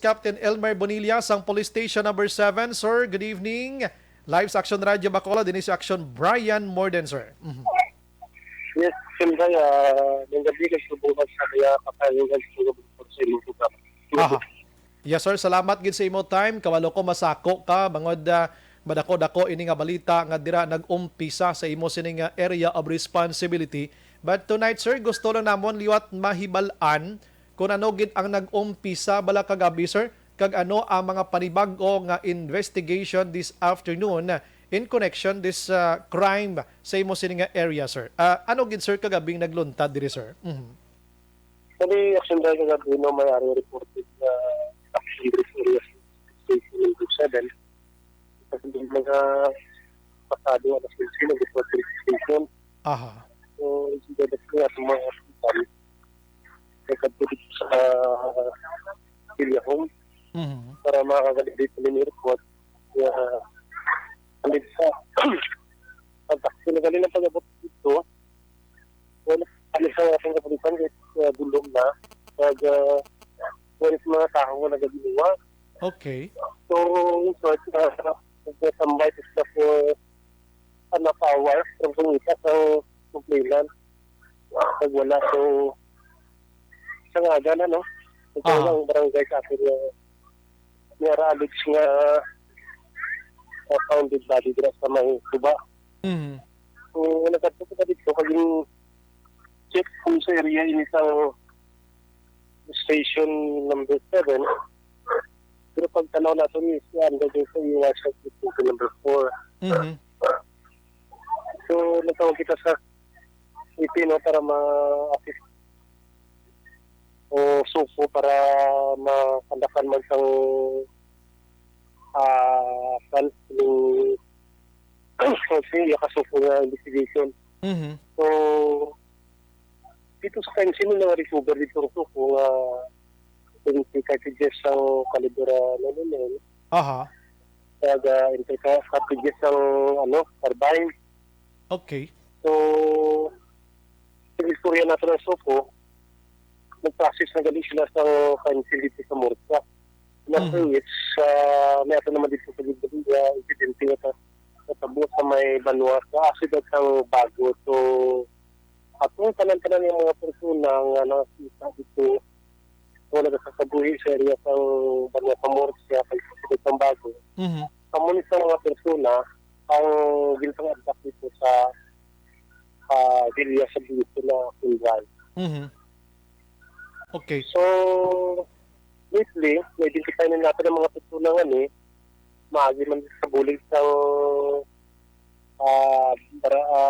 Captain Elmer Bonilla sang Police Station number 7. Sir, good evening. Live sa Action Radio Bacolod, din sa Action Brian Morden, sir. Yes, siyempre, yung gabi nagsubukan sa kaya kapayungan sa inyong program. Aha. Yes, sir. Salamat gid sa imo time. Kawalo ko masako ka bangod madako-dako ini nga balita nga dira nag-umpisa sa imo sining area of responsibility. But tonight, sir, gusto lang namon liwat mahibal-an kung ano gid ang nag-umpisa bala kagabi, sir, kag ano ang mga panibag-o nga investigation this afternoon in connection this crime sa imo sining area, sir. Ano gid, sir, kagabing nagluntad diri, sir? Kani, action dahil gabi no, may ari reported na action area station number 7. Kasi yung mga pasado at action report station. Aha. So, isigadat ko at mga hospital. Nagkatulit sa area home para makakagalibit na report. Kaya, alit sa pagtaksi na galing na pag-abot dito, wala alis sa ating kapulisan kahit bulong na pag wala sa mga tao na nagagawa. Okay. So, in short, nagkasambay sa for anak hour from pangita sa complainant. Pag wala, so sa nga gana, no? Ito lang barangay sa akin na mayara alit nga founded body dira sa may tuba. So, nagkatuto ka dito, kaging check kung sa area in isang station number 7. Pero pag tanaw nato ni siya, gagawin sa iwas sa station number 4. So, natawag kita sa EP, no, para ma-assist o supo para makandakan man sang kasi yakasupo nga investigation. So, dito sa time, sino na recover dito rin kung cartridges ang kalibra na nun. Aha. Kaya cartridges ang carbine. Okay. So, sa istorya natin ng Soko, nag-process na galing sila sa pencil dito sa Murcia. After which, may ato naman dito sa Gibdabida, incidente na natabo sa may Banwa sa accident ang bago. So, at kung kanan-kanan yung mga persona nga nakasita dito, kung nagsasabuhi sa area sa Banwa sa Murcia, sa accident ang bago, kamunit sa mga persona, ang gintang adak dito sa Villa sa dito na Kunwal. Okay. So, lately, na-identify na natin ang mga tutulungan maagi man sa bulig sa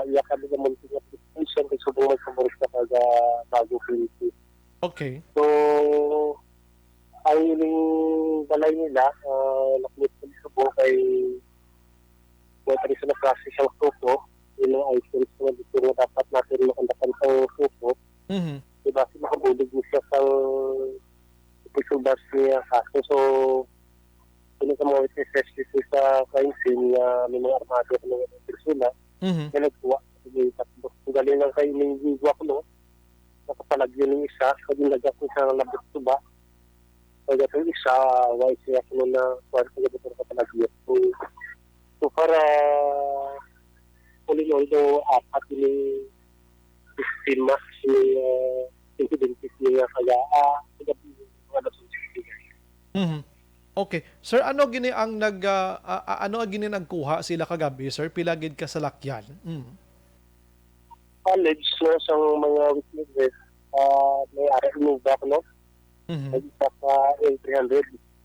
iyakan ng munting application kung subungan sa bulig sa bago piniti. Okay. So, ang iling balay nila, nakulit sa subo kay sa na-process ang supo, yun ang items na dito na dapat natin makandakan sa supo. Diba, makabulig mo siya sa ipusubas niya kaso. So, yun sa mga witnesses dito sa crime scene na may mga armado at mga persona na nagkuha. Kung galing lang kayo ng gigwa ko, no? Nakapalagyo ng isa, kung nagak ko sa labot tuba, kaya itong isa, why siya ko na kwarto na ito kapalagyo. So, para ulin-uldo apat yung sistema incidentes niya kaya Okay. Sir, ano gini ang nagkuha sila kagabi, sir? Pila gid ka sa lakyan? college no, sa mga witnesses may ari move back, no? Isa sa L300.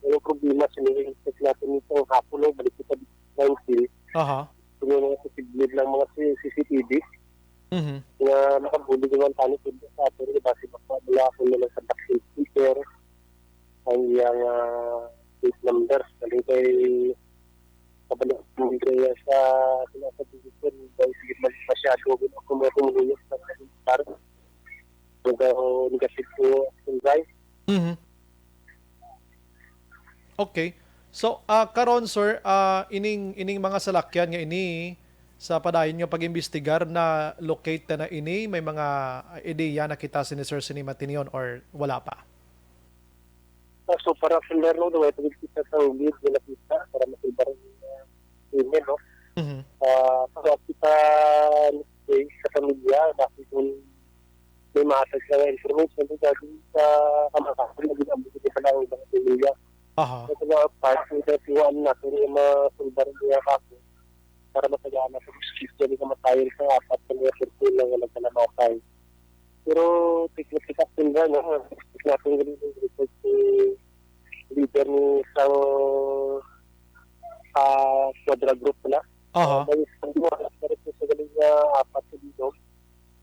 Yung problema siniling-check natin nitong hapon, no? Balik kita sa 19. Yung mga posiblid lang mga CCTV. Na nakabuli naman tayo sa atin, base mula ako naman sa vaccine speaker, ang iyang case numbers, galing kay kabalik ng kaya sa sinasabihin dahil sige masyado kung may tumuluyos sa kasintar negative po ang drive. Okay. So, karon sir, ining mga salakyan nga ini sa padayon nyo pag-imbestigar na locate na ini, may mga ideya na kita si Sir Sini Matinion or wala pa? So para sundar no, daw ito kita sa lead nila kita para masibar ng email, no? Mhm. Para kita sa pamilya, bakit kung may maatag sa information, dahil sa kamakasin, naging ang buti pa lang ng pamilya. Aha. Ito nga, part ng tiwaan natin yung mga sundar niya kako para matayaan na sa justice niya kamatayin sa apat na mga sirkul na nagkalamatay. Pero tiklat-tiklat din ba, no? Tiklat natin ganun yung report si leader ni isang quadra group na. Aha. May isang mga sa galing na apat sa dito.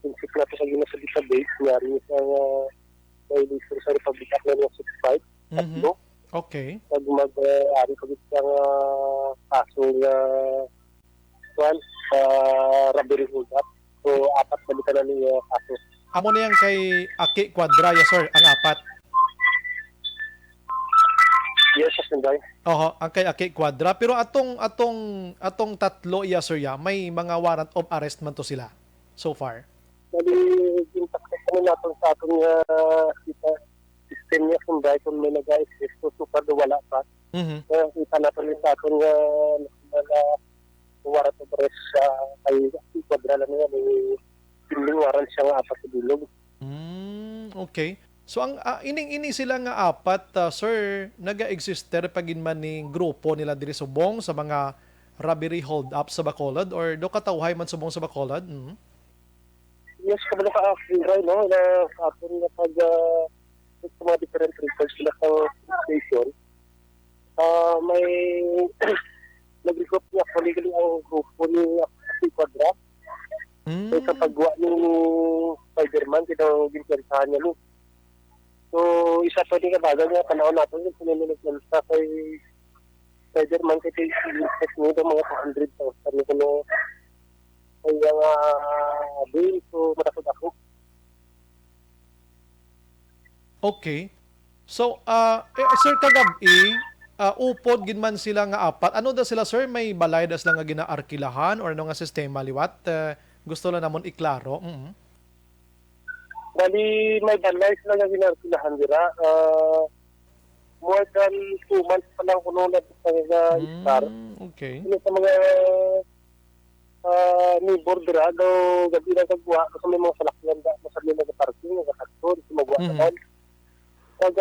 Yung siklat sa gina sa database, yari isang violation sa Republic Act na 65, Mhm. tatlo. Okay. Pag mag-ari ko dito ang kaso na robbery hold up. So, apat balikan na niya kaso. Amo na yan kay Aki Quadraya, sir, ang apat. Yes, Sunday. Oho, ang kay Aki Quadra. Pero atong tatlo, yes, sir, ya, may mga warrant of arrest man to sila so far. Bali, yung takot natin sa atong kita system niya Sunday kung may nag-exist. So, super wala pa. Mhm. Kaya kita natin sa atong warrant of arrest kay Quadra lang niya. May piling warrant siya nga apat sa bilog. Okay. So ang ining-ini sila nga apat, sir, naga-exister pagin man ning grupo nila diri subong sa mga robbery hold up sa Bacolod or do katawhay man subong sa Bacolod? Mhm. Yes, kabalo ka right, no? Na aton na pag sa mga different records sila sa station. May nag-regroup niya legally ang grupo ni Quadra. So, sa paggawa ni Spider-Man, ginagarisahan niya, no? So, isa pa din kabagal niya, panahon natin yung sinunod ng sa kay Spider-Man, kay T-Sex niya daw mga 200,000. Ano ko no, ay bill, so matakot ako. Okay. So, sir, kagabi, upod ginman sila nga apat. Ano da sila, sir? May balay das lang nga ginaarkilahan or ano nga sistema liwat? Gusto lang namon iklaro. Mhm. Bali, may balay sila nga ginarkilahan dira. More than 2 months pa lang kuno na star. Okay. Ano sa mga neighbor dira, daw gabi na kagwa, kasi may mga salakyan da, masabi na sa parking, nagkakaktor, sumagwa naman. Pag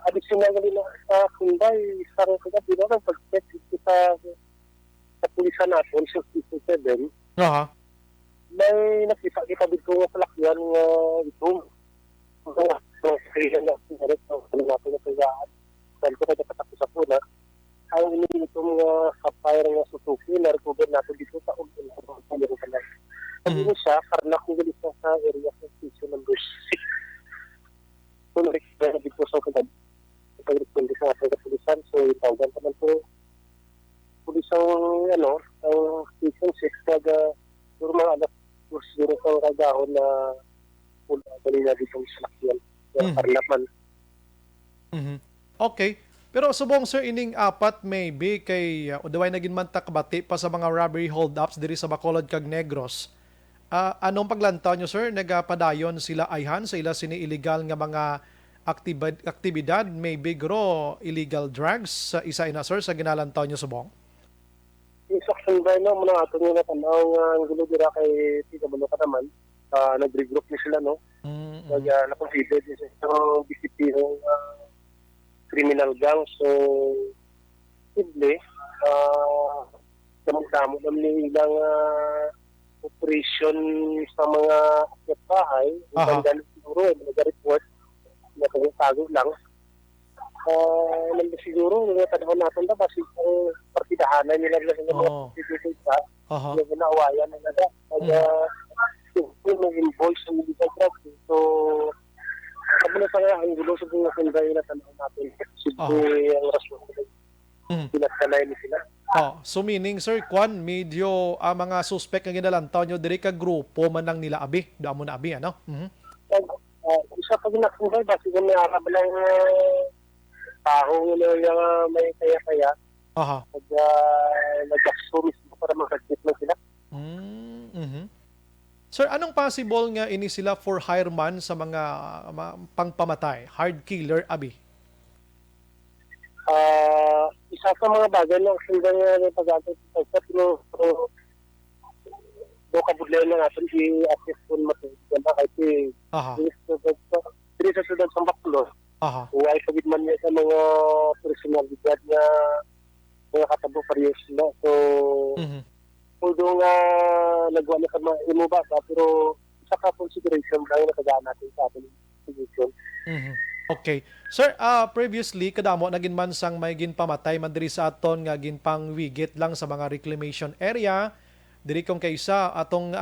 additional na nila sa Kunday, sarang kagabi na lang, pag-check sa pulisan natin, 67, Aha. may nakita dito nga salakyan nga ito. Kaya na sinarap ng natin na kayaan. Dahil ko kaya katakot sa puna, ang inigin itong sapphire nga Suzuki, na-recover natin dito sa Ulpan. Sabi mo siya, karena kung galit sa area ng station number 6. So, na-recover na dito sa kagad. Pag-recover sa ating kapulisan, so itawagan pa man po. Pulisang, ang station 6, siguro mga alas, siguro sa kagahon na dali na dito sa lakyan. Parlaman. Mhm. Okay. Pero subong, sir, ining apat maybe kay udaway naging mantakbati pa sa mga robbery hold-ups diri sa Bacolod kag Negros. Anong paglantaw nyo, sir? Nagapadayon sila ayhan sa ila sini illegal nga mga aktibidad, maybe gro illegal drugs sa isa ina, sir, sa ginalantaw nyo subong? Yung section ba no, muna ato nyo na tanaw nga ang gulo dira kay Tita Balo ka naman. Nag-regroup niya sila, no? Na-consider niya sa BCP ng criminal gang. So, simple, damang-damo naman yung ilang operation sa mga akyat bahay. Ang ganda siguro, nag-report, nag-tago lang. Nandun siguro, mga tanahon natin na, kasi ang partidahanan nila sa mga pagkikita, yung naawayan na nila. May invoice sa illegal drugs. So, sabi na sa nga, ang gulo sa mga kunday na tanahon natin. Sige, ang rason nila. Pinagkanay ni sila. So meaning, sir, Kwan, medyo mga suspect nga ginalantaw nyo, diri ka grupo man lang nila abi. Daan mo na abi, ano? Isa pa ginakunday, basi kung may arab lang tao yung may kaya-kaya. Nag-assume para mag-admit lang sila. Sir, anong possible nga ini sila for hire man sa mga pangpamatay? Hard killer, abi? Sa mga bagay na actually na pag-ato sa pero do kabudlay na natin i-assist kung matulog na kahit Aha. diri sa sudad sa Bacolod. Aha. Huwag sabid man niya sa mga personalidad na mga katabo parehas na. So, Mhm. although nga nagawa na ka mga ba, pero sa consideration lang na kagaan natin sa ating position. Mhm. Okay. Sir, previously kadamo naging man sang may ginpamatay man diri sa aton nga ginpang wigit lang sa mga reclamation area. Diri kong kaysa atong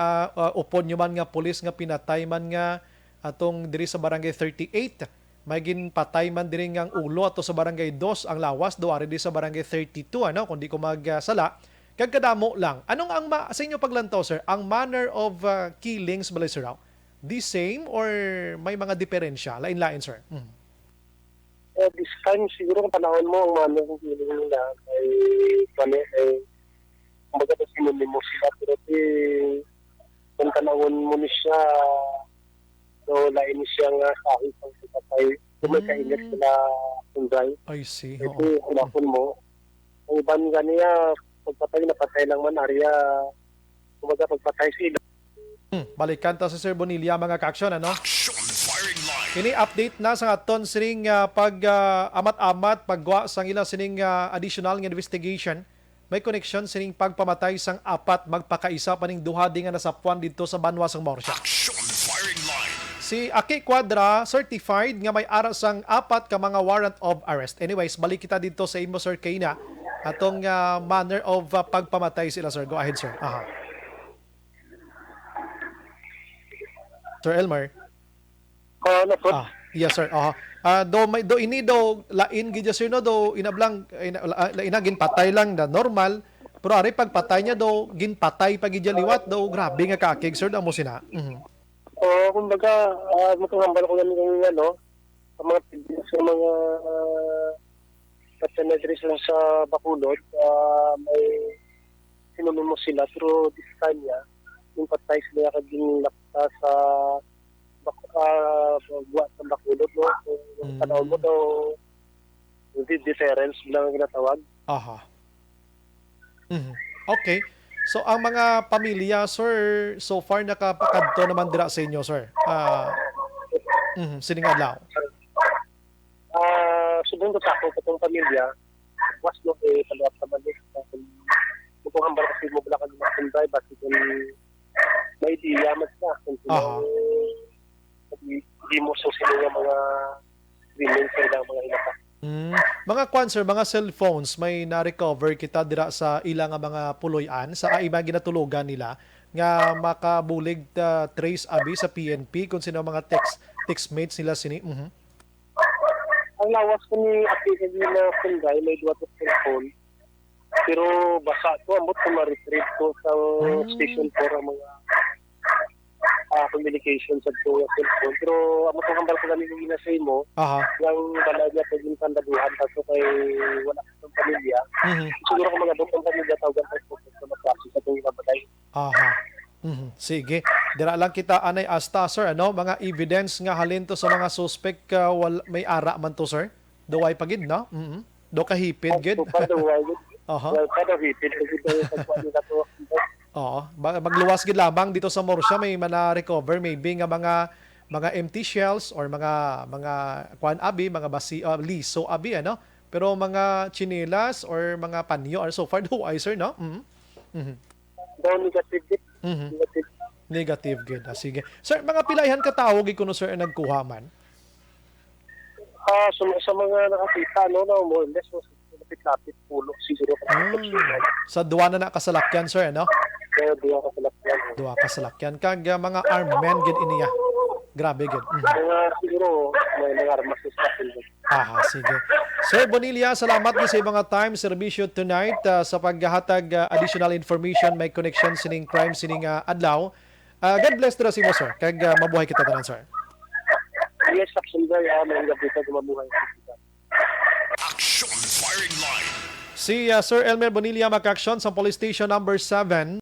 upon nyo man nga pulis nga pinatay man nga atong diri sa barangay 38. May ginpatay man diri nga ulo ato sa barangay 2 ang lawas do ari di sa barangay 32 ano kundi ko magsala. Kag kadamo lang. Anong ang sa inyo paglantaw sir? Ang manner of killings balay sir? The same or may mga diferensya? Lain-lain sir. This time, siguro kung panahon mo, ang mga nang feeling nila ay kumbaga na sinunod mo sila. Pero kung panahon mo ni siya, so lain siya nga kahit ang sipatay, kung may kaingat sila sunday. I see. Ito, panahon mo. Ang iban nga niya, pagpatay na patay lang man, Arya, kumbaga pagpatay sila. Balikan ta sa Sir Bonilla mga ka-aksyon ano? Ini update na sa aton sining pag-amat-amat pagwa sang ilang sining additional nga investigation. May connection sining pagpamatay sang apat magpakaisa paning duha di nga nasapuan dito sa Banwa sang Morsha. Si Aki Quadra certified nga may ara sang apat ka mga warrant of arrest. Anyways, balik kita dito sa imo Sir Kayna atong manner of pagpamatay sila sir. Go ahead sir. Aha. Sir Elmer. Yes sir. Do ini do lain gid sir no do inablang inagin patay lang na normal pero ari pagpatay niya do ginpatay pag liwat do grabe nga kakig sir mo sina. Kumbaga matungambal ko lang ng sa mga patanadris lang sa Bacolod, may sinunod mo sila pero this time yung patay sila kaging lakta sa buwan sa Bacolod, no? Yung panahon mo daw, deterrence bilang ginatawag. Aha. Okay. So, ang mga pamilya, sir, so far nakapakadto naman dira sa inyo, sir. Sining adlaw. Subong ko ako itong pamilya, was no, paluap naman kung hambal kasi mo pala kang masunday, basi kung may idea mas na, kung hindi mo susunod yung mga remains ng mga inapa. Mga sir, mga cellphones, may na-recover kita dira sa ilang mga puloy-an sa iba ginatulugan nila nga makabulig trace abi sa PNP kung sino mga textmates nila sini. Ang lawas ko ni Ate na Punggay, may 2 cellphone. Pero basa to, amot ko ma-retrieve ko sa station 4 ang mga communication sa cellphone. Pero amot ko hambal ko lang yung ginasay mo, yung balay niya pwedeng pandaduhan kaso kay wala sa pamilya. Siguro kung mga buong pamilya tawagan sa maklase sa itong balay. Sige. Dira lang kita anay asta sir ano mga evidence nga halin to sa mga suspect may ara man to sir. Duway pagid no? Do kahipid gid. Magluwas gid lamang dito sa Morsha may mana-recover maybe nga mga empty shells or mga kuan abi mga basi liso abi ano. Pero mga chinelas or mga panyo or so far duway sir no? Negative good. Sige. Sir, mga pilayan ka tao gid kuno sir ang nagkuha man. Sa mga nakakita no more or less lapit-lapit pulo siguro. Sa duwa na kasalakyan sir no? Duwa kasalakyan. Duwa kasalakyan kag mga armed men gid iniya. Grabe gid. Siguro may mga armas sa sige. Sir Bonilla, salamat sa mga time serbisyo tonight sa paghahatag additional information may connection sining crime sining adlaw. God bless to si mo sir. Kag mabuhay kita tanan sir. Yes, actually, may gabi ka mabuhay. Action Firing Line. Si Sir Elmer Bonilla Macaction sa Police Station number 7